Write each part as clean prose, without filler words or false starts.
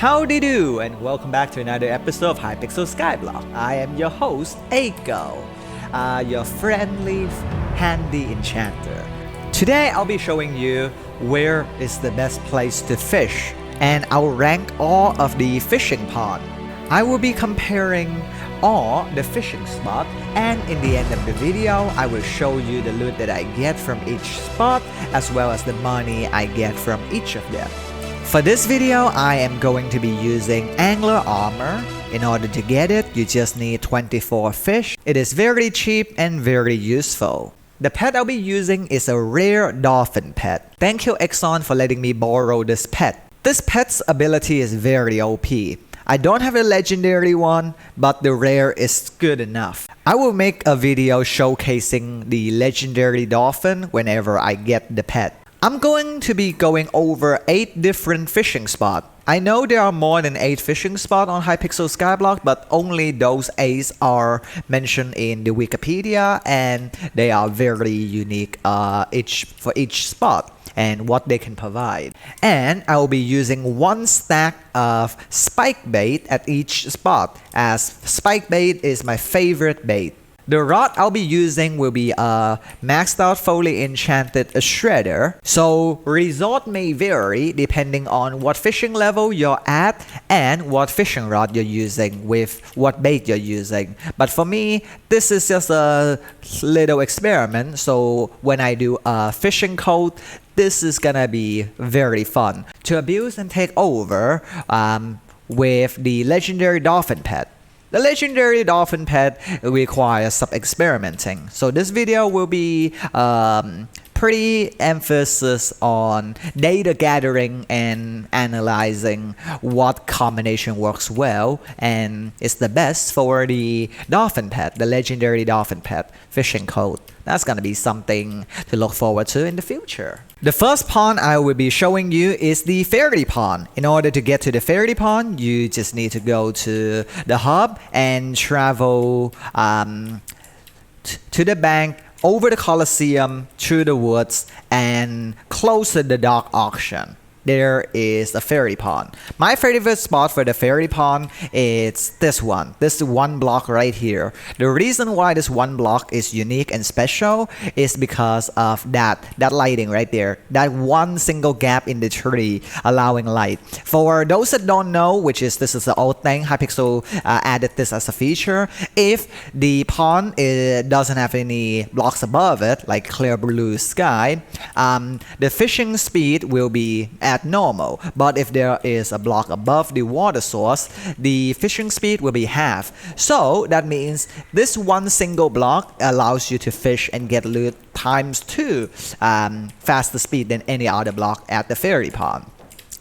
Howdy do, and welcome back to another episode of Hypixel Skyblock. I am your host, Aiko, your friendly, handy enchanter. Today I'll be showing you where is the best place to fish, and I'll rank all of the fishing pond. I will be comparing all the fishing spot, and in the end of the video, I will show you the loot that I get from each spot, as well as the money I get from each of them. For this video, I am going to be using angler armor. In order to get it, you just need 24 fish. It is very cheap and very useful. The pet I'll be using is a rare dolphin pet. Thank you Exxon for letting me borrow this pet. This pet's ability is very OP. I don't have a legendary one, but the rare is good enough. I will make a video showcasing the legendary dolphin whenever I get the pet. I'm going to be going over 8 different fishing spots. I know there are more than 8 fishing spots on Hypixel Skyblock, but only those 8 are mentioned in the Wikipedia, and they are very unique for each spot and what they can provide. And I will be using 1 stack of spike bait at each spot, as spike bait is my favorite bait. The rod I'll be using will be a maxed out fully enchanted shredder, so result may vary depending on what fishing level you're at and what fishing rod you're using with what bait you're using. But for me, this is just a little experiment, so when I do a fishing coat, this is gonna be very fun to abuse and take over with the legendary dolphin pet. The legendary dolphin pet requires some experimenting, so this video will be pretty emphasis on data gathering and analyzing what combination works well and is the best for the dolphin pet, the legendary dolphin pet fishing code. That's gonna be something to look forward to in the future. The first pond I will be showing you is the fairy pond. In order to get to the fairy pond, you just need to go to the hub and travel to the bank, over the Coliseum, through the woods, and close to the dock auction. There is a fairy pond. My favorite spot for the fairy pond is this one block right here. The reason why this one block is unique and special is because of that lighting right there, that one single gap in the tree allowing light. For those that don't know, this is the old thing, Hypixel added this as a feature. If the pond doesn't have any blocks above it, like clear blue sky, the fishing speed will be at normal, but if there is a block above the water source, the fishing speed will be half. So that means this one single block allows you to fish and get loot times 2 faster speed than any other block at the fairy pond.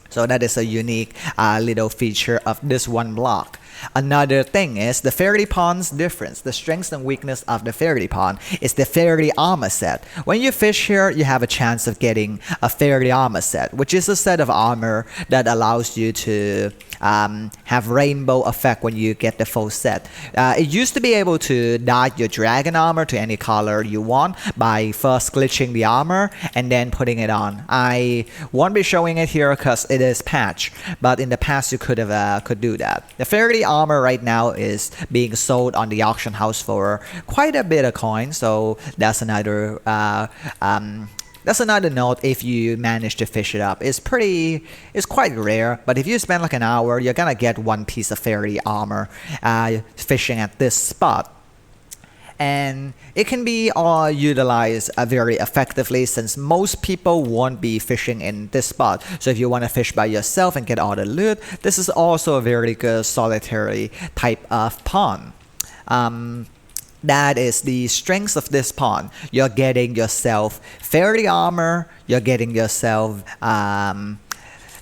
So that is a unique little feature of this one block. Another thing is the fairy pond's difference. The strengths and weakness of the fairy pond is the fairy armor set. When you fish here, you have a chance of getting a fairy armor set, which is a set of armor that allows you to have rainbow effect when you get the full set. It used to be able to dye your dragon armor to any color you want by first glitching the armor and then putting it on. I won't be showing it here because it is patched, but in the past you could do that. The fairy armor right now is being sold on the auction house for quite a bit of coin, so that's another note. If you manage to fish it up, it's quite rare, but if you spend like an hour, you're gonna get 1 piece of fairy armor fishing at this spot. And it can be utilized very effectively, since most people won't be fishing in this spot. So if you want to fish by yourself and get all the loot, this is also a very good solitary type of pond. That is the strengths of this pond. You're getting yourself fairy armor, you're getting yourself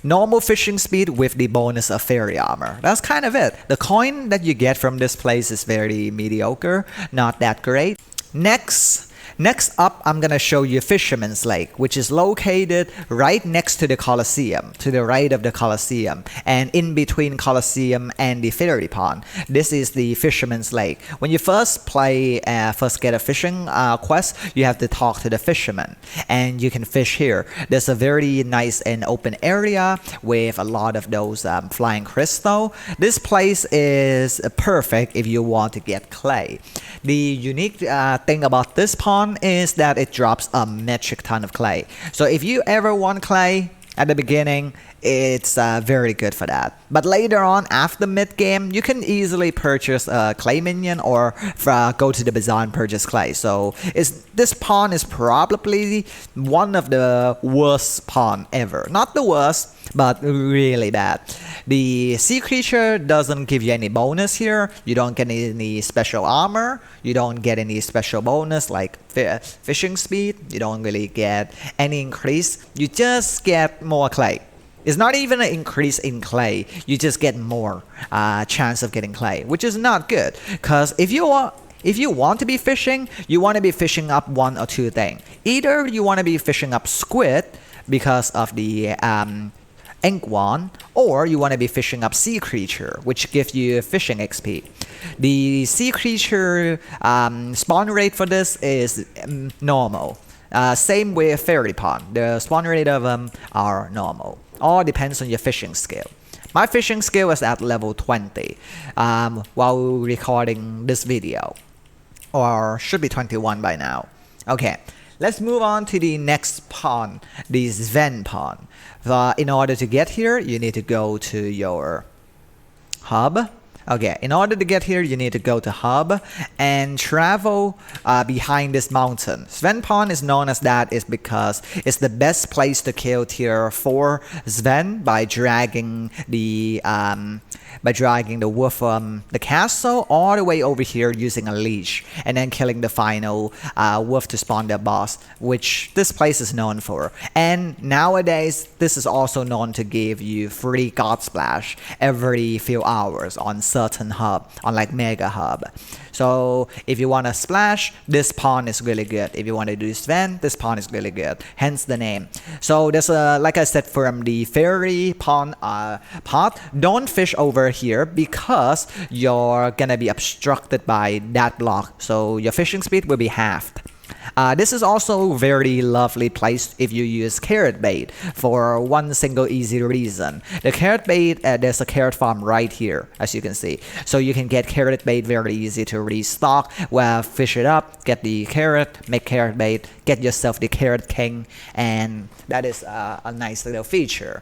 normal fishing speed with the bonus of fairy armor. That's kind of it. The coin that you get from this place is very mediocre, not that great. Next, Next up, I'm gonna show you Fisherman's Lake, which is located right next to the Colosseum, to the right of the Colosseum, and in between Colosseum and the Fairy Pond. This is the Fisherman's Lake. When you first get a fishing quest, you have to talk to the fisherman, and you can fish here. There's a very nice and open area with a lot of those flying crystal. This place is perfect if you want to get clay. The unique thing about this pond is that it drops a metric ton of clay. So if you ever want clay at the beginning, it's very good for that. But later on, after mid-game, you can easily purchase a clay minion or go to the bazaar and purchase clay. So this pond is probably one of the worst pond ever. Not the worst, but really bad. The sea creature doesn't give you any bonus here. You don't get any special armor. You don't get any special bonus like fishing speed. You don't really get any increase. You just get more clay. It's not even an increase in clay. You just get more chance of getting clay, which is not good. Because if you want to be fishing, you want to be fishing up one or two things. Either you want to be fishing up squid because of the ink wand, or you want to be fishing up sea creature, which gives you fishing XP. The sea creature spawn rate for this is normal. Same with Fairy Pond. The spawn rate of them are normal. All depends on your fishing skill. My fishing skill is at level 20 while recording this video, or should be 21 by now. Okay, let's move on to the next pond, the Sven pond. In order to get here, you need to go to your hub. Okay, in order to get here, you need to go to hub and travel behind this mountain. Sven Pond is known as that is because it's the best place to kill tier 4 Sven by dragging the wolf from the castle all the way over here using a leash, and then killing the final wolf to spawn the boss, which this place is known for. And nowadays, this is also known to give you free God Splash every few hours on certain hub, on like Mega Hub. So if you want to splash, this pond is really good. If you want to do Sven, this pond is really good. Hence the name. So there's like I said, from the fairy pond part, don't fish over here because you're gonna be obstructed by that block. So your fishing speed will be halved. This is also a very lovely place if you use carrot bait for one single easy reason. The carrot bait, there's a carrot farm right here, as you can see. So you can get carrot bait very easy to restock, well, fish it up, get the carrot, make carrot bait, get yourself the carrot king, and that is a nice little feature.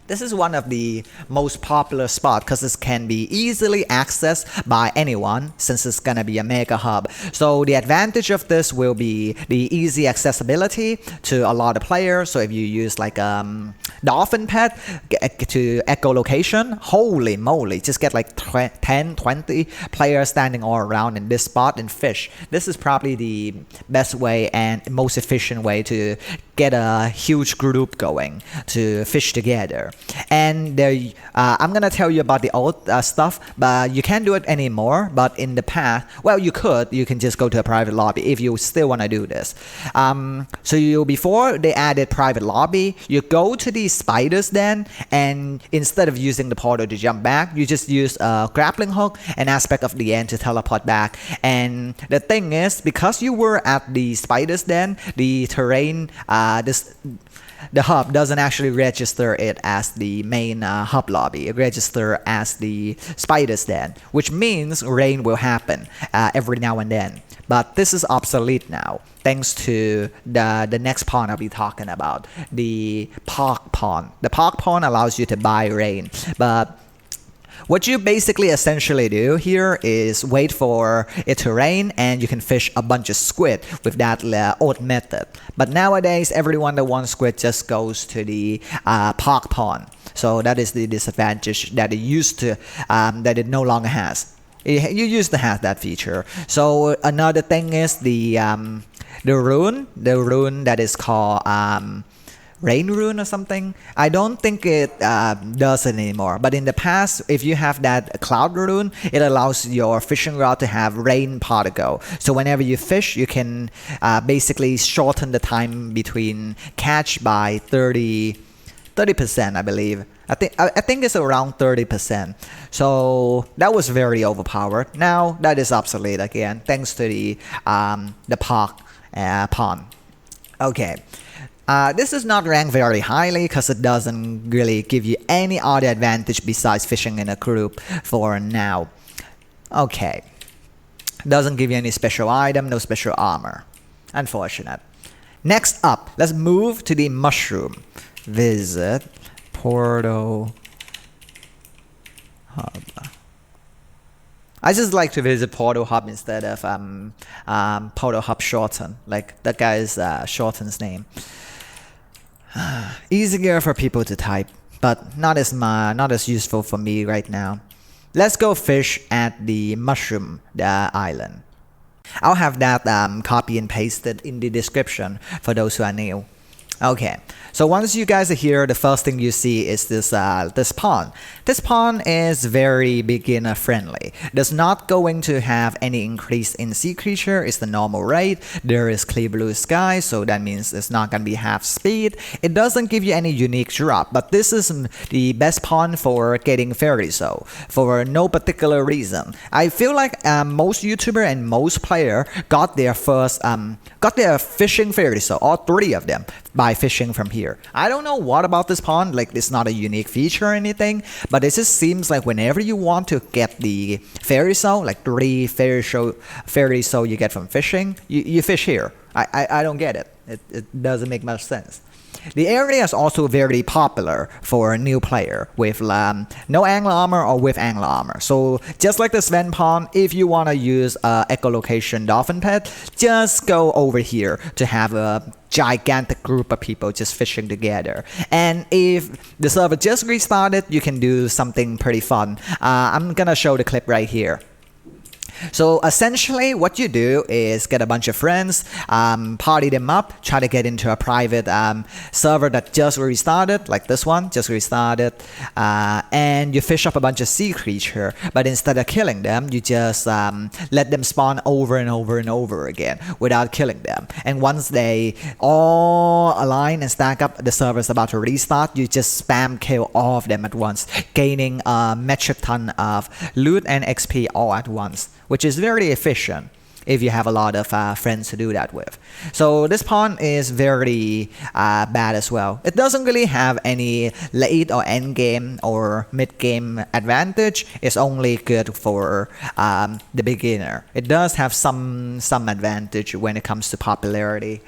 This is one of the most popular spots because this can be easily accessed by anyone since it's gonna be a mega hub. So the advantage of this will be the easy accessibility to a lot of players. So if you use like dolphin pet to echolocation, holy moly, just get like 10, 20 players standing all around in this spot and fish. This is probably the best way and most efficient way to get a huge group going to fish together. And there, I'm gonna tell you about the old stuff, but you can't do it anymore. But in the past, well, you can just go to a private lobby if you still want to do this. So before they added private lobby, you go to the spider's den, and instead of using the portal to jump back, you just use a grappling hook and aspect of the end to teleport back. And the thing is, because you were at the spider's den, the terrain, the hub doesn't actually register it as the main hub lobby. It registers as the spider's den, which means rain will happen every now and then. But this is obsolete now, thanks to the next pond I'll be talking about, the Park Pond. The Park Pond allows you to buy rain, but what you basically essentially do here is wait for it to rain and you can fish a bunch of squid with that old method. But nowadays, everyone that wants squid just goes to the Park Pond. So that is the disadvantage that it used to, that it no longer has. You used to have that feature. So another thing is the rune that is called rain rune or something. I don't think it does it anymore, but in the past, if you have that cloud rune, it allows your fishing rod to have rain particle. So whenever you fish, you can basically shorten the time between catch by 30%, I believe. I think it's around 30%. So that was very overpowered. Now that is obsolete again, thanks to the park pond. Okay. This is not ranked very highly because it doesn't really give you any other advantage besides fishing in a group for now. Okay. Doesn't give you any special item, no special armor. Unfortunate. Next up, let's move to the mushroom. Visit Puddle Hub. I just like to visit Puddle Hub instead of Puddle Hub Shorten, like that guy's Shorten's name. Easier for people to type, but not as useful for me right now. Let's go fish at the mushroom island. I'll have that copy and pasted in the description for those who are new. Okay, so once you guys are here, the first thing you see is this pond. This pond is very beginner friendly. There's not going to have any increase in sea creature. It's the normal rate. There is clear blue sky, so that means it's not going to be half speed. It doesn't give you any unique drop, but this is the best pond for getting fairy soul for no particular reason. I feel like most YouTuber and most player got their fishing fairy soul, all three of them, by fishing from here. I don't know what about this pond, like it's not a unique feature or anything, but it just seems like whenever you want to get the fairy soul, like 3 fairy soul you get from fishing, you fish here. I don't get it. It doesn't make much sense. The area is also very popular for a new player with no angler armor or with angler armor. So just like the Sven pond, if you want to use echolocation dolphin pet, just go over here to have a gigantic group of people just fishing together. And if the server just restarted, you can do something pretty fun. I'm gonna show the clip right here. So essentially what you do is get a bunch of friends, party them up, try to get into a private server that just restarted, like this one, just restarted, and you fish up a bunch of sea creature, but instead of killing them, you just let them spawn over and over and over again without killing them. And once they all align and stack up, the server is about to restart, you just spam kill all of them at once, gaining a metric ton of loot and XP all at once, which is very efficient if you have a lot of friends to do that with. So this pond is very bad as well. It doesn't really have any late or end game or mid game advantage. It's only good for the beginner. It does have some advantage when it comes to popularity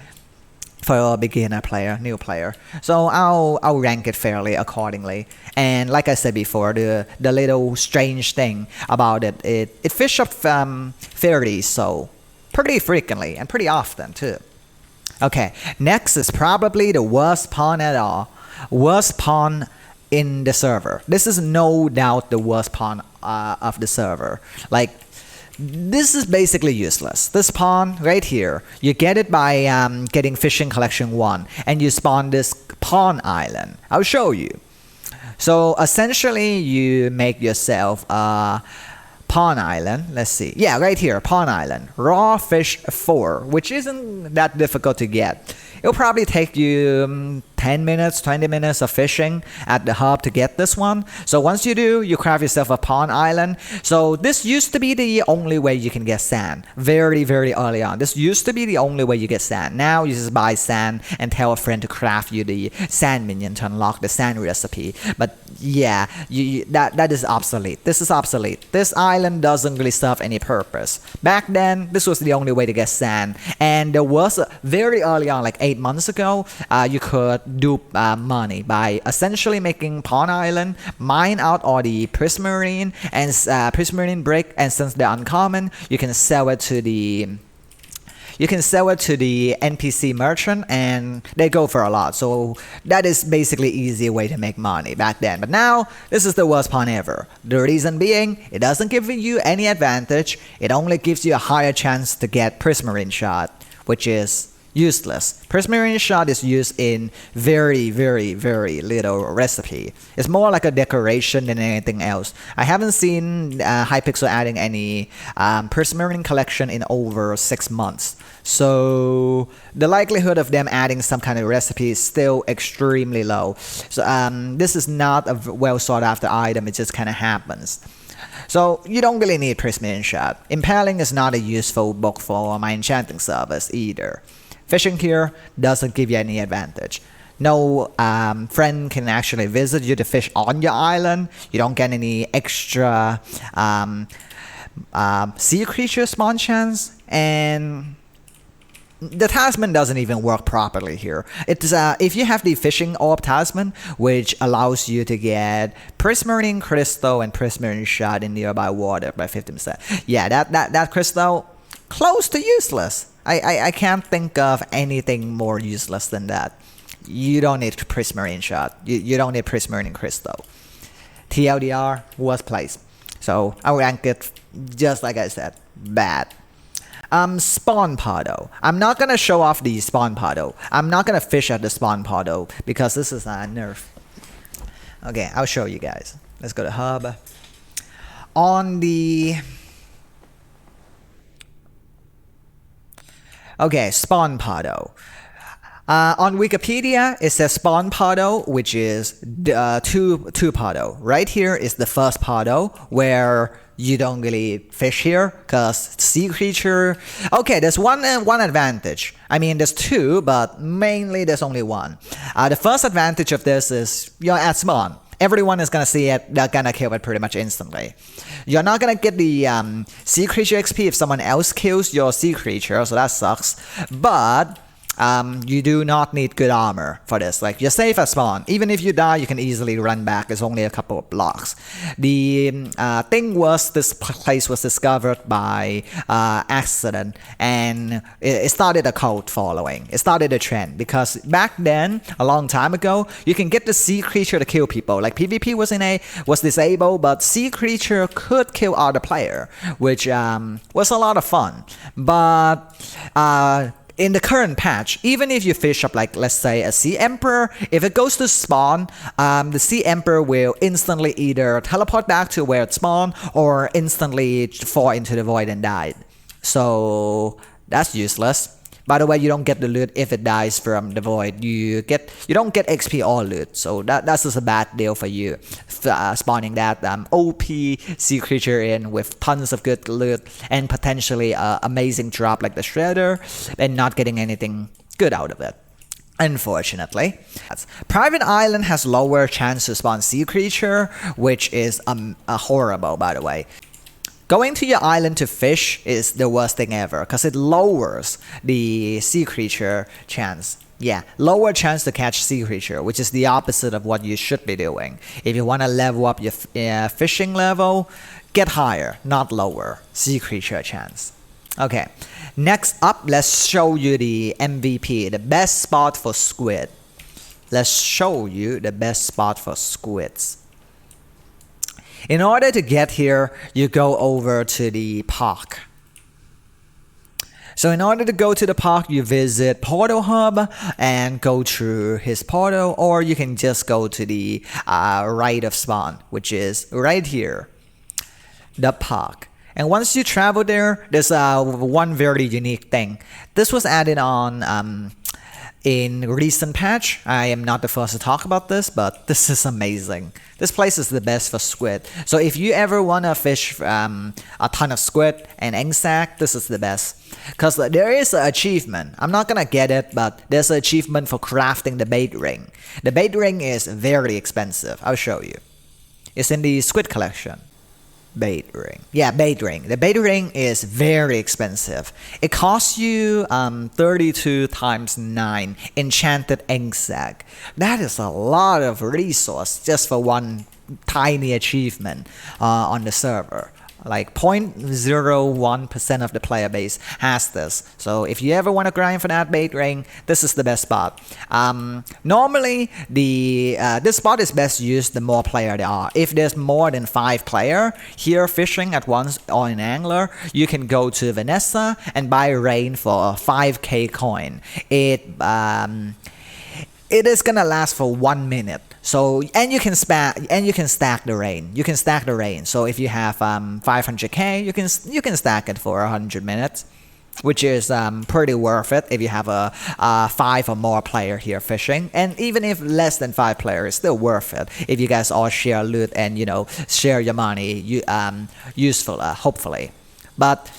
for a beginner player, new player. So I'll rank it fairly accordingly. And like I said before, the little strange thing about it fish up fairies so pretty frequently and pretty often too. Okay, next is probably the worst pond at all. Worst pond in the server. This is no doubt the worst pond of the server. Like, this is basically useless. This pond right here, you get it by getting fishing collection 1, and you spawn this pond island. I'll show you. So essentially you make yourself a pond island. Let's see. Yeah, right here, pond island. Raw fish 4, which isn't that difficult to get. It'll probably take you 10 minutes, 20 minutes of fishing at the hub to get this one. So once you do, you craft yourself a pond island. So this used to be the only way you can get sand. Very, very early on. This used to be the only way you get sand. Now you just buy sand and tell a friend to craft you the sand minion to unlock the sand recipe. But yeah, that is obsolete. This is obsolete. This island doesn't really serve any purpose. Back then, this was the only way to get sand. And there was very early on, like 8 months ago, you could dupe money by essentially making pond island, mine out all the prismarine and prismarine brick, and since they're uncommon, you can sell it to the NPC merchant, and they go for a lot. So that is basically easy way to make money back then. But now, this is the worst pond ever. The reason being, it doesn't give you any advantage. It only gives you a higher chance to get prismarine shot, which is useless. Prismarine shot is used in very, very, very little recipe. It's more like a decoration than anything else. I haven't seen Hypixel adding any Prismarine collection in over 6 months. So the likelihood of them adding some kind of recipe is still extremely low. So this is not a well sought after item, it just kind of happens. So you don't really need Prismarine shot. Impaling is not a useful book for my enchanting service either. Fishing here doesn't give you any advantage. No friend can actually visit you to fish on your island. You don't get any extra sea creature spawn chance, and the talisman doesn't even work properly here. It's if you have the fishing orb talisman, which allows you to get prismarine crystal and prismarine shot in nearby water by 50%. Yeah, that crystal, close to useless. I can't think of anything more useless than that. You don't need prismarine shot. You don't need prismarine crystal. TLDR, worst place. So I rank it just like I said, bad. Spawn Puddle. I'm not gonna show off the Spawn Puddle. I'm not gonna fish at the Spawn Puddle because this is a nerf. Okay, I'll show you guys. Let's go to hub. On the Spawn Puddle. On Wikipedia, it says Spawn Puddle, which is two puddle. Right here is the first puddle where you don't really fish here because sea creature. Okay, there's one advantage. I mean, there's two, but mainly there's only one. The first advantage of this is you're at spawn. Everyone is gonna see it, they're gonna kill it pretty much instantly. You're not gonna get the sea creature XP if someone else kills your sea creature, so that sucks. But you do not need good armor for this. Like, you're safe at spawn. Even if you die, you can easily run back. It's only a couple of blocks. The thing was, this place was discovered by accident, and it started a cult following. It started a trend because back then, a long time ago, you can get the sea creature to kill people. Like, PvP was disabled, but sea creature could kill other player, which was a lot of fun. But in the current patch, even if you fish up, like, let's say a Sea Emperor, if it goes to spawn, the Sea Emperor will instantly either teleport back to where it spawned or instantly fall into the void and die. So that's useless. By the way, you don't get the loot if it dies from the void. You don't get XP or loot, so that's just a bad deal for you. Spawning that OP sea creature in with tons of good loot and potentially amazing drop like the Shredder, and not getting anything good out of it. Unfortunately, Private Island has lower chance to spawn sea creature, which is horrible, by the way. Going to your island to fish is the worst thing ever because it lowers the sea creature chance. Yeah, lower chance to catch sea creature, which is the opposite of what you should be doing. If you want to level up your fishing level, get higher, not lower sea creature chance. Okay, next up, let's show you the MVP, the best spot for squid. Let's show you the best spot for squids. In order to get here, you go over to the park. So in order to go to the park, you visit Portal Hub and go through his portal, or you can just go to the right of spawn, which is right here, the park. And once you travel there, there's one very unique thing. This was added on in recent patch. I am not the first to talk about this, but this is amazing. This place is the best for squid. So if you ever want to fish a ton of squid and Enchanted, this is the best. Because there is an achievement. I'm not gonna get it, but there's an achievement for crafting the bait ring. The bait ring is very expensive. I'll show you. It's in the squid collection. Bait ring. Yeah, bait ring. The bait ring is very expensive. It costs you 32 times 9 enchanted Enchanted. That is a lot of resource just for one tiny achievement on the server. Like 0.01% of the player base has this. So if you ever want to grind for that bait ring, this is the best spot. Normally, this spot is best used the more player there are. If there's more than 5 player here fishing at once on an angler, you can go to Vanessa and buy rain for a 5k coin. It is gonna last for 1 minute. So and you can stack the rain. You can stack the rain. So if you have 500k, you can stack it for 100 minutes, which is pretty worth it if you have a 5 or more player here fishing. And even if less than 5 players, it's still worth it if you guys all share loot and share your money useful hopefully. But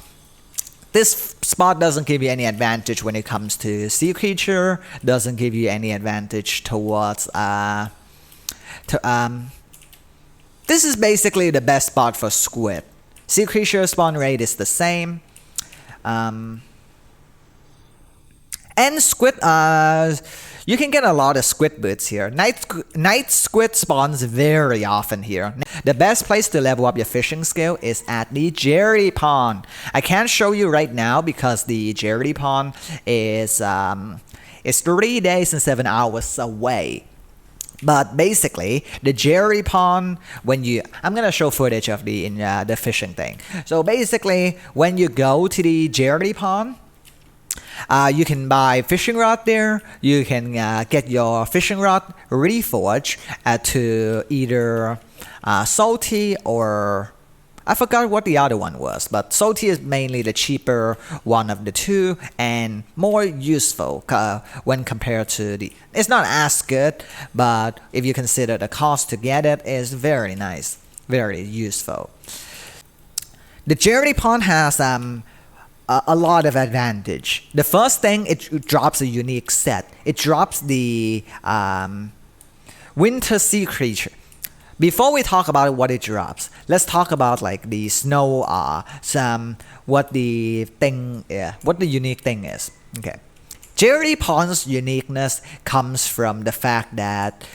this spot doesn't give you any advantage when it comes to sea creature, doesn't give you any advantage towards this is basically the best spot for squid. Sea creature spawn rate is the same. And squid, you can get a lot of squid boots here. Night squid spawns very often here. The best place to level up your fishing skill is at the Jerry Pond. I can't show you right now because the Jerry Pond is 3 days and 7 hours away. But basically, the Jerry Pond, I'm gonna show footage of the fishing thing. So basically, when you go to the Jerry Pond, you can buy fishing rod there. You can get your fishing rod reforged to either salty or I forgot what the other one was, but salty is mainly the cheaper one of the two and more useful when compared to it's not as good, but if you consider the cost to get it, is very nice, very useful. The Jerry Pond has a lot of advantage. The first thing, it drops a unique set. It drops the winter sea creature. Before we talk about what it drops, let's talk about like the snow what the unique thing is. Okay. Jerry Pond's uniqueness comes from the fact that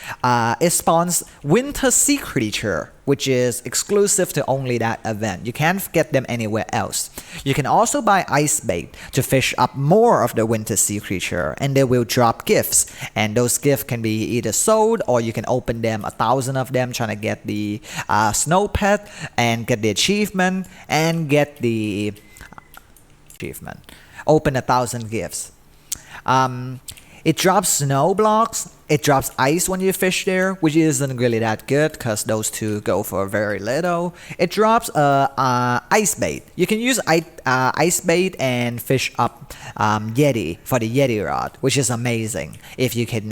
it spawns winter sea creature, which is exclusive to only that event. You can't get them anywhere else. You can also buy ice bait to fish up more of the winter sea creature, and they will drop gifts. And those gifts can be either sold or you can open them 1,000 of them, trying to get the snow pet and get the achievement and get the achievement. Open 1,000 gifts. It drops snow blocks, it drops ice when you fish there, which isn't really that good because those two go for very little. It drops ice bait. You can use ice bait and fish up Yeti for the Yeti rod, which is amazing if you can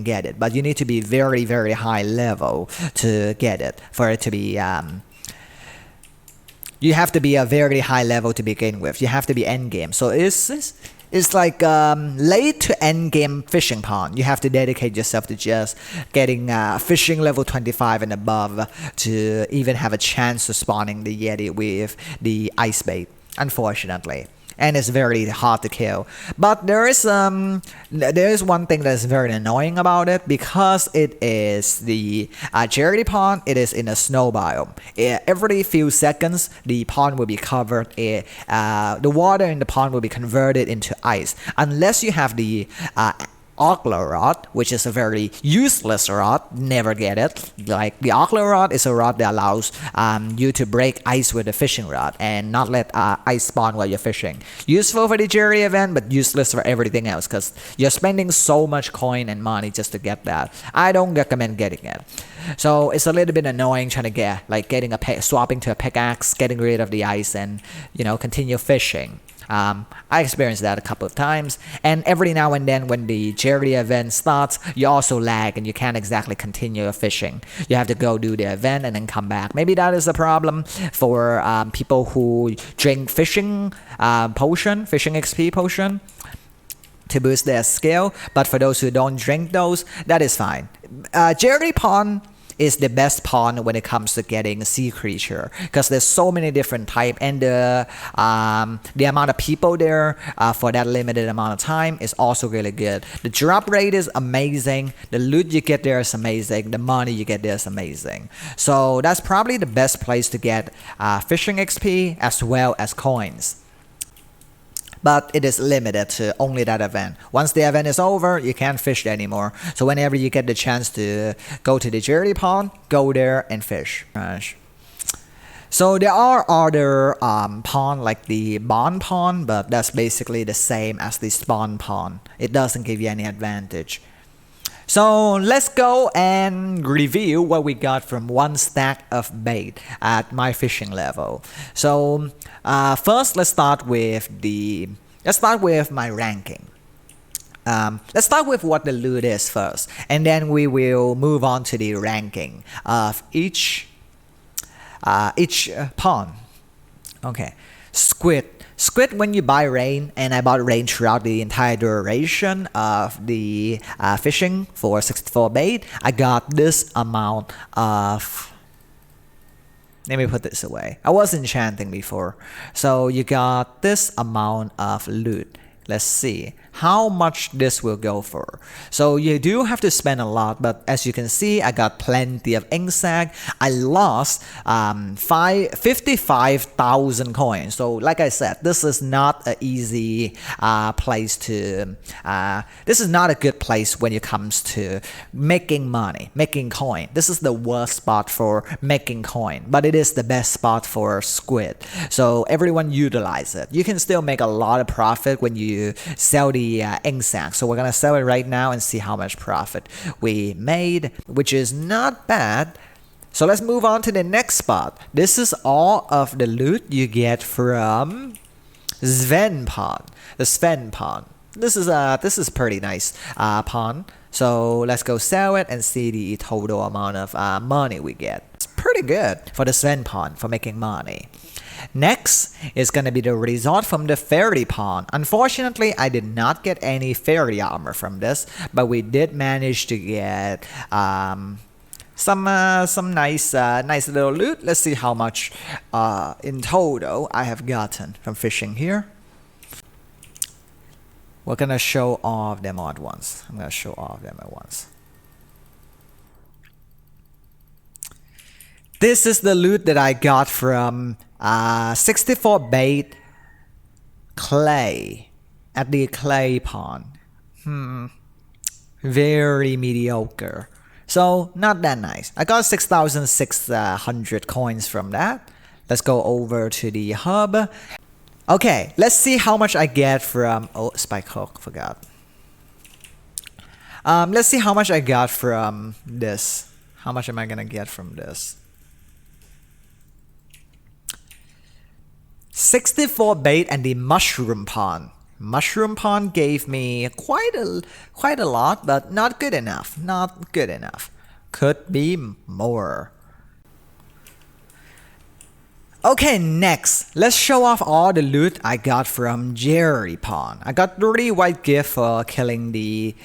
get it. But you need to be very, very high level to get it, for it to be you have to be a very high level to begin with. You have to be end game. So it's like late to end game fishing pond. You have to dedicate yourself to just getting fishing level 25 and above to even have a chance of spawning the Yeti with the ice bait, unfortunately. And it's very hard to kill. But there is one thing that's very annoying about it, because it is the Jerry Pond. It is in a snow biome. Every few seconds, the pond will be covered. The water in the pond will be converted into ice, unless you have the Ogler rod, which is a very useless rod. Never get it. Like the Ogler rod is a rod that allows you to break ice with a fishing rod and not let ice spawn while you're fishing. Useful for the Jerry event, but useless for everything else because you're spending so much coin and money just to get that. I don't recommend getting it. So it's a little bit annoying trying to get swapping to a pickaxe, getting rid of the ice, and continue fishing. I experienced that a couple of times, and every now and then when the Jerry event starts, you also lag and you can't exactly continue fishing. You have to go do the event and then come back. Maybe that is a problem for people who drink fishing XP potion to boost their skill, but for those who don't drink those, that is fine. Jerry Pond is the best pond when it comes to getting sea creature, because there's so many different type, and the amount of people there for that limited amount of time is also really good. The drop rate is amazing, the loot you get there is amazing, the money you get there is amazing. So that's probably the best place to get fishing XP as well as coins. But it is limited to only that event. Once the event is over, you can't fish anymore. So whenever you get the chance to go to the Jerry pond, go there and fish. So there are other pond like the bond pond, but that's basically the same as the spawn pond. It doesn't give you any advantage. So let's go and review what we got from one stack of bait at my fishing level. So first, let's start with my ranking. Let's start with what the loot is first, and then we will move on to the ranking of each pond. Okay, Squid. When you buy rain, and I bought rain throughout the entire duration of the fishing for 64 bait, I got this amount of... Let me put this away. I was enchanting before. So you got this amount of loot. Let's see how much this will go for. So you do have to spend a lot, but as you can see, I got plenty of ink sac. I lost 55,000 coins. So like I said, this is not an easy place to... this is not a good place when it comes to making money, making coin. This is the worst spot for making coin, but it is the best spot for squid. So everyone utilize it. You can still make a lot of profit when you sell the ink sac. So we're gonna sell it right now and see how much profit we made, which is not bad. So let's move on to the next spot. This is all of the loot you get from Sven pond. The Sven pond. This is pretty nice pond. So let's go sell it and see the total amount of money we get. It's pretty good for the Sven pond for making money. Next is going to be the result from the fairy pond. Unfortunately, I did not get any fairy armor from this, but we did manage to get some nice little loot. Let's see how much in total I have gotten from fishing here. We're gonna show all of them at once. I'm gonna show all of them at once. This is the loot that I got from 64 bait clay at the clay pond. Very mediocre. So not that nice. I got 6,600 coins from that. Let's go over to the hub. Okay, let's see how much I get from... Oh, spike hook, forgot. Let's see how much I got from this. How much am I gonna get from this? 64 bait and the mushroom pond. Mushroom pond gave me quite a lot, but not good enough. Not good enough. Could be more. Okay, next, let's show off all the loot I got from Jerry pond. I got 3 white gift for killing the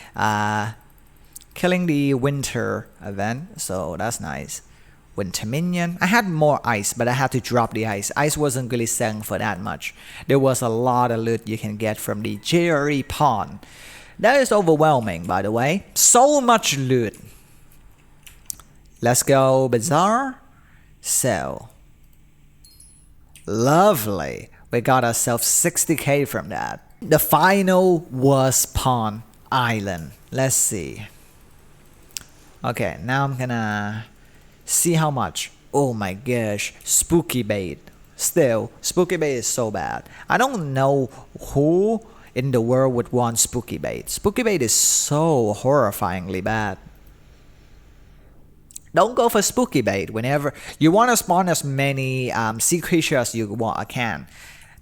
winter event, so that's nice. Winter minion. I had more ice, but I had to drop the ice. Ice wasn't really selling for that much. There was a lot of loot you can get from the Jerry pond. That is overwhelming, by the way. So much loot. Let's go bazaar. Sell. Lovely. We got ourselves 60k from that. The final was Pond Island. Let's see. Okay, now I'm gonna see how much. Oh my gosh, spooky bait. Still, spooky bait is so bad. I don't know who in the world would want spooky bait. Spooky bait is so horrifyingly bad. Don't go for spooky bait. Whenever you want to spawn as many sea creatures as you can.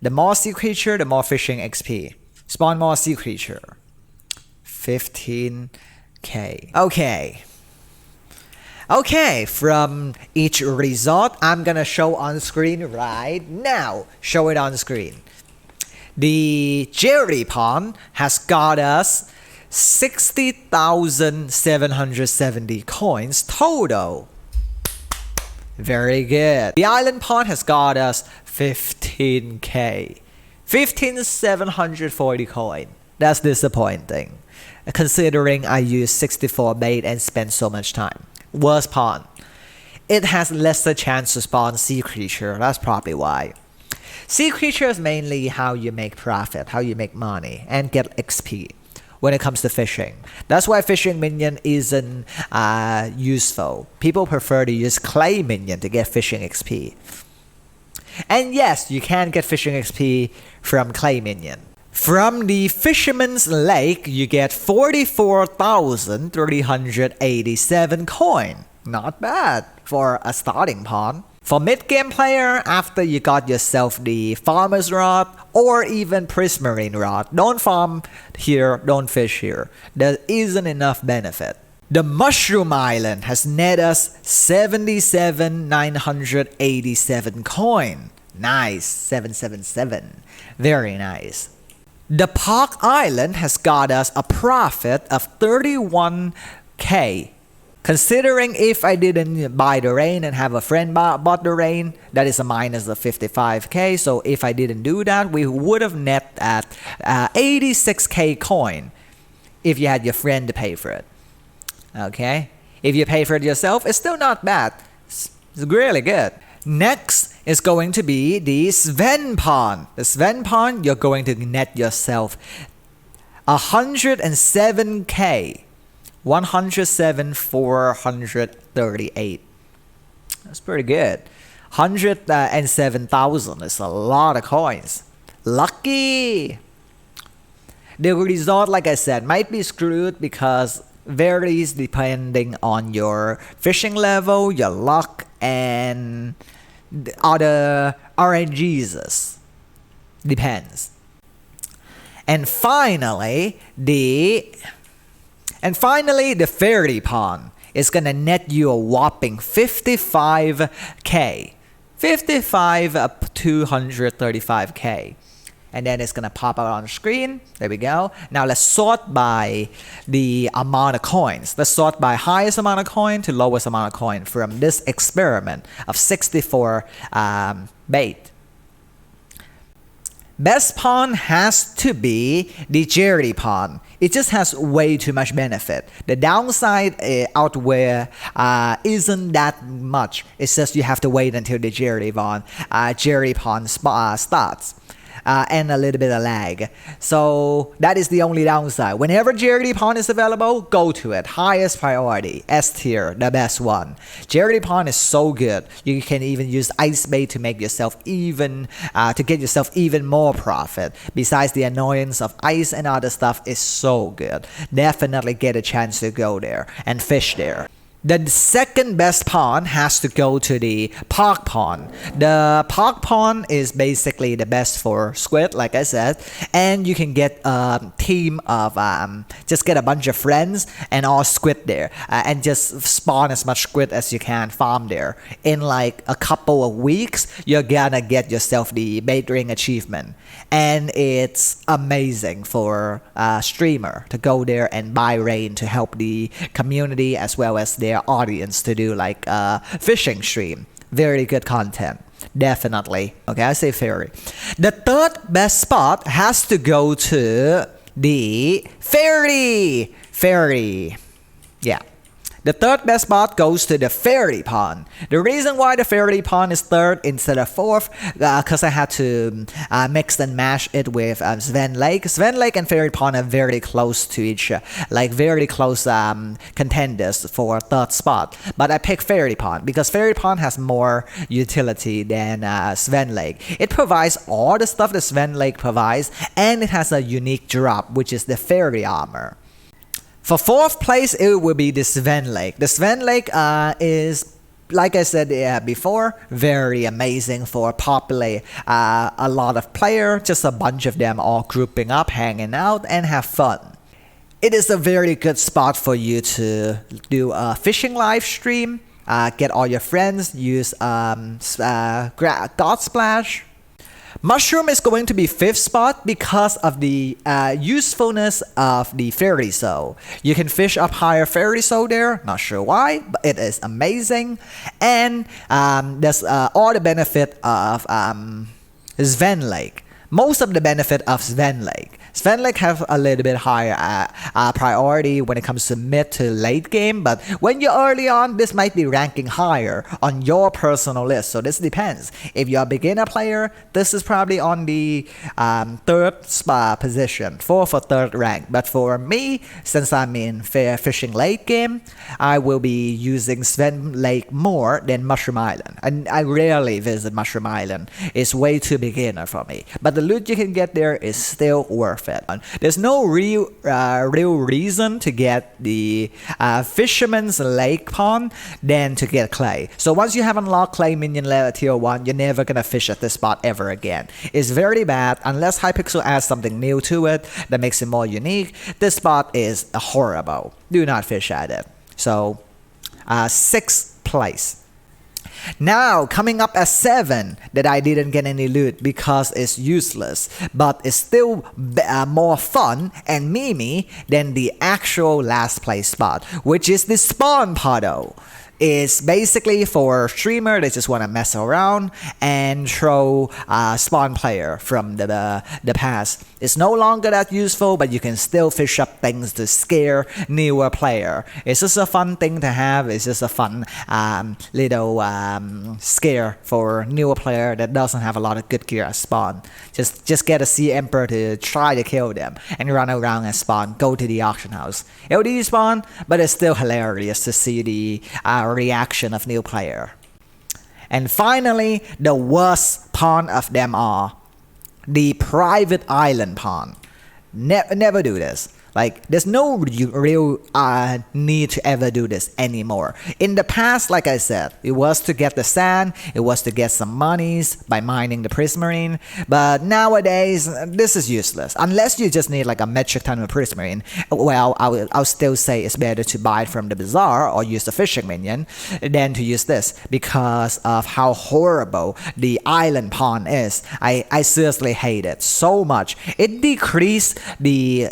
The more sea creature, the more fishing XP. Spawn more sea creature. 15k. Okay, from each result, I'm gonna show on screen right now. Show it on screen. The Jerry pond has got us 60,770 coins total. Very good. The island pawn has got us 15k. 15,740 coin. That's disappointing, considering I used 64 bait and spent so much time. Worst pawn. It has lesser chance to spawn sea creature. That's probably why. Sea creature is mainly how you make profit, how you make money, and get XP when it comes to fishing. That's why fishing minion isn't useful. People prefer to use clay minion to get fishing XP. And yes, you can get fishing XP from clay minion. From the Fisherman's Lake, you get 44,387 coin. Not bad for a starting pawn. For mid-game player, after you got yourself the Farmer's Rod or even Prismarine Rod, don't farm here, don't fish here. There isn't enough benefit. The Mushroom Island has net us 77,987 coin. Nice, 777. Very nice. The Park Island has got us a profit of 31k. Considering if I didn't buy the rain and have a friend bought the rain, that is a minus of 55k. So if I didn't do that, we would have net at 86k coin if you had your friend to pay for it. Okay? If you pay for it yourself, it's still not bad. It's really good. Next is going to be the Sven pawn. The Sven pawn, you're going to net yourself 107k. 107,438. That's pretty good. 107,000 is a lot of coins. Lucky! The result, like I said, might be screwed because varies depending on your fishing level, your luck, and other rngs. Depends. And finally, the Fairy Pawn is gonna net you a whopping 55k. 235k. And then it's gonna pop out on the screen. There we go. Now let's sort by the amount of coins. Let's sort by highest amount of coin to lowest amount of coin from this experiment of 64 bait. Best pawn has to be the Jerry pawn. It just has way too much benefit. The downside outweigh isn't that much. It's just you have to wait until the Jerry pawn starts. And a little bit of lag. So that is the only downside. Whenever Jerry Pawn is available, go to it. Highest priority. S tier, the best one. Jerry Pawn is so good. You can even use Ice Bait to make yourself even, to get yourself even more profit. Besides the annoyance of ice and other stuff is so good. Definitely get a chance to go there and fish there. The second best pawn has to go to the Park Pawn. The Park Pawn is basically the best for Squid, like I said, and you can get a team of, just get a bunch of friends and all Squid there, and just spawn as much Squid as you can, farm there. In like a couple of weeks, you're gonna get yourself the bait ring achievement. And it's amazing for a streamer to go there and buy rain to help the community as well as their audience to do like a fishing stream. Very good content. Definitely. Okay, I say fairy. The third best spot has to go to the fairy. Yeah. The third best spot goes to the Fairy Pawn. The reason why the Fairy Pawn is third instead of fourth, because I had to mix and mash it with Sven Lake. Sven Lake and Fairy Pawn are very close to each other, like very close contenders for third spot. But I picked Fairy Pawn because Fairy Pawn has more utility than Sven Lake. It provides all the stuff that Sven Lake provides, and it has a unique drop, which is the Fairy Armor. For fourth place, it will be the Sven Lake. The Sven Lake is, like I said before, very amazing for populate a lot of players, just a bunch of them all grouping up, hanging out, and have fun. It is a very good spot for you to do a fishing live stream, get all your friends, use God Splash. Mushroom is going to be 5th spot because of the usefulness of the fairy soul. You can fish up higher fairy soul there, not sure why, but it is amazing. And there's all the benefit of Sven Lake. Most of the benefit of Sven Lake. Sven Lake have a little bit higher priority when it comes to mid to late game, but when you're early on, this might be ranking higher on your personal list. So this depends. If you're a beginner player, this is probably on the 3rd position, 4th or 3rd rank. But for me, since I'm in fishing late game, I will be using Sven Lake more than Mushroom Island. And I rarely visit Mushroom Island. It's way too beginner for me. But the loot you can get there is still worth it. There's no real reason to get the Fisherman's Lake Pond than to get clay. So once you have unlocked clay minion level tier 1, you're never gonna fish at this spot ever again. It's very bad unless Hypixel adds something new to it that makes it more unique. This spot is horrible. Do not fish at it. So 6th place. Now, coming up at 7 that I didn't get any loot because it's useless, but it's still more fun and memey than the actual last place spot, which is the spawn puddle. It's basically for streamer that just want to mess around and throw spawn player from the past. It's no longer that useful, but you can still fish up things to scare newer player. It's just a fun thing to have. It's just a fun little scare for newer player that doesn't have a lot of good gear at spawn. Just get a Sea Emperor to try to kill them and run around and spawn. Go to the auction house. It'll despawn, but it's still hilarious to see the reaction of new player. And finally, the worst pawn of them all, the private island pawn. Never do this. Like, there's no real need to ever do this anymore. In the past, like I said, it was to get the sand, it was to get some monies by mining the prismarine. But nowadays, this is useless. Unless you just need like a metric ton of prismarine, well, I'll still say it's better to buy it from the bazaar or use the fishing minion than to use this because of how horrible the island pawn is. I seriously hate it so much. It decreased the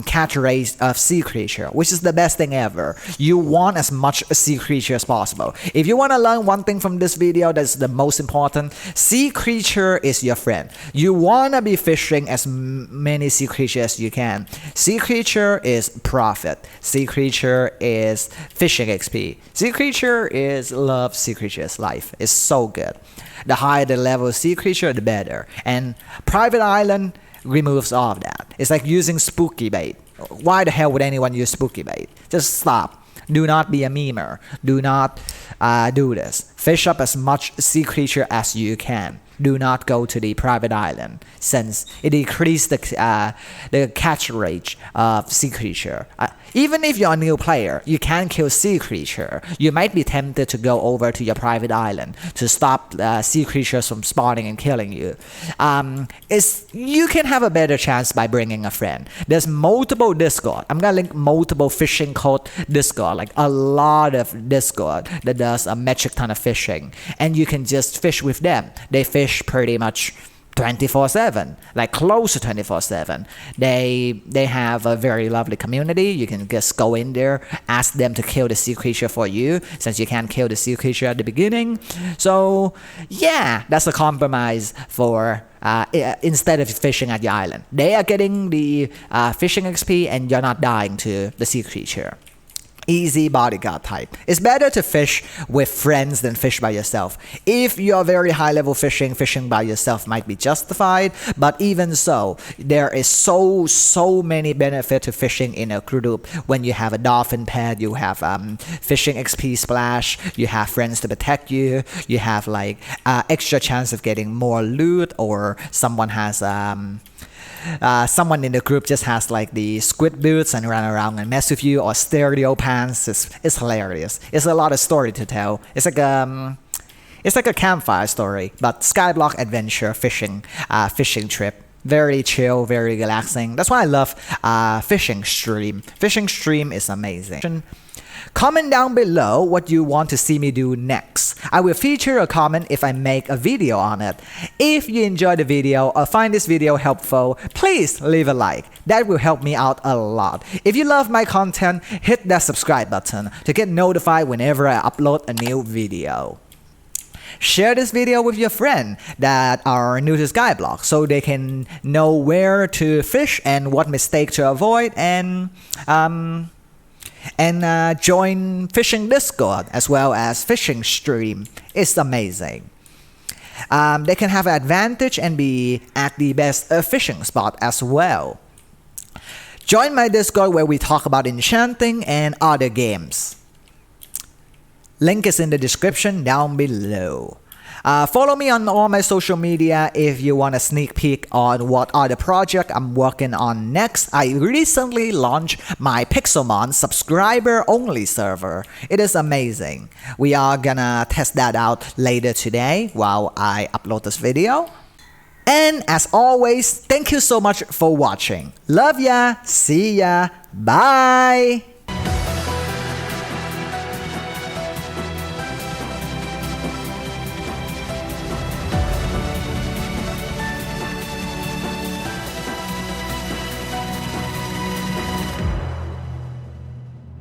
catch rate of sea creature, which is the best thing ever. You want as much sea creature as possible. If you want to learn one thing from this video that's the most important, sea creature is your friend. You want to be fishing as many sea creatures as you can. Sea creature is profit. Sea creature is fishing XP. Sea creature is love. Sea creature is life. It's so good. The higher the level of sea creature, the better. And private island removes all of that. It's like using spooky bait. Why the hell would anyone use spooky bait? Just stop. Do not be a memer. Do not do this. Fish up as much sea creature as you can. Do not go to the private island since it decreases the catch rate of sea creature. Even if you're a new player, you can kill sea creature. You might be tempted to go over to your private island to stop sea creatures from spawning and killing you. You can have a better chance by bringing a friend. There's multiple Discord. I'm gonna link multiple fishing code Discord, like a lot of Discord that does a metric ton of fishing, and you can just fish with them. They fish pretty much 24/7, like close to 24/7. They have a very lovely community. You can just go in there, ask them to kill the sea creature for you, since you can't kill the sea creature at the beginning. So yeah, that's a compromise for instead of fishing at your island. They are getting the fishing XP and you're not dying to the sea creature. Easy bodyguard type. It's better to fish with friends than fish by yourself. If you're very high level fishing by yourself might be justified, but even so, there is so many benefits to fishing in a group. When you have a dolphin pet, you have fishing XP splash, you have friends to protect you, you have like extra chance of getting more loot, or someone has someone in the group just has like the squid boots and run around and mess with you, or stereo pants. It's hilarious. It's a lot of story to tell. It's like a campfire story, but Skyblock adventure fishing trip. Very chill, very relaxing. That's why I love fishing stream. Fishing stream is amazing. Comment down below what you want to see me do next. I will feature a comment if I make a video on it. If you enjoy the video or find this video helpful, please leave a like. That will help me out a lot. If you love my content, hit that subscribe button to get notified whenever I upload a new video. Share this video with your friends that are new to Skyblock so they can know where to fish and what mistake to avoid, and join fishing Discord as well as fishing stream. It's amazing. They can have an advantage and be at the best fishing spot as well. Join my Discord where we talk about enchanting and other games. Link is in the description down below. Follow me on all my social media if you want a sneak peek on what other project I'm working on next. I recently launched my Pixelmon subscriber only server. It is amazing. We are gonna test that out later today while I upload this video. And as always, thank you so much for watching. Love ya. See ya. Bye.